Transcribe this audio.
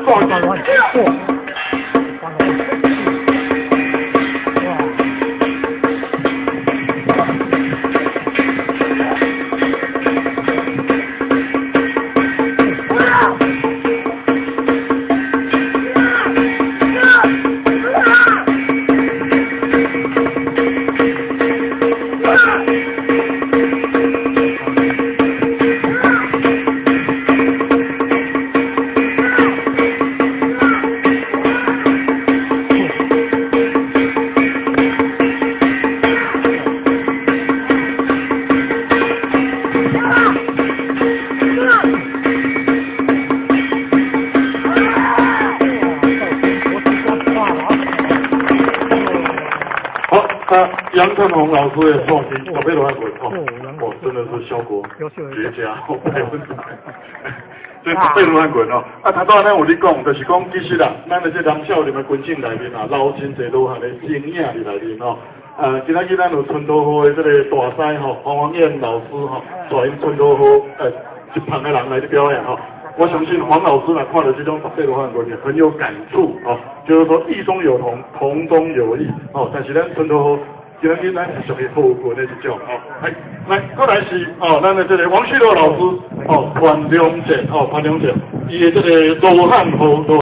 抓紧。杨振宏老师的创新，我被罗汉鬼哦，真的是效果绝佳，100%。这被罗汉鬼哦，啊，头拄咱有咧讲，就是讲其实啦，咱的这人少年的群众内面啊，捞真侪罗汉的精英伫内面哦。今仔日咱有春桃河的这个大师吼，黄王燕老师吼，带因春桃河一旁的人来去表演吼。我相信黄老师呢看到这种被罗汉鬼也很有感触哦，就是说异中有同，同中有异哦。但是咱春桃河。今日咱是属于后果的一种哦，来，过来是哦，咱的这个王旭乐老师哦，潘良健，伊的这个罗汉河。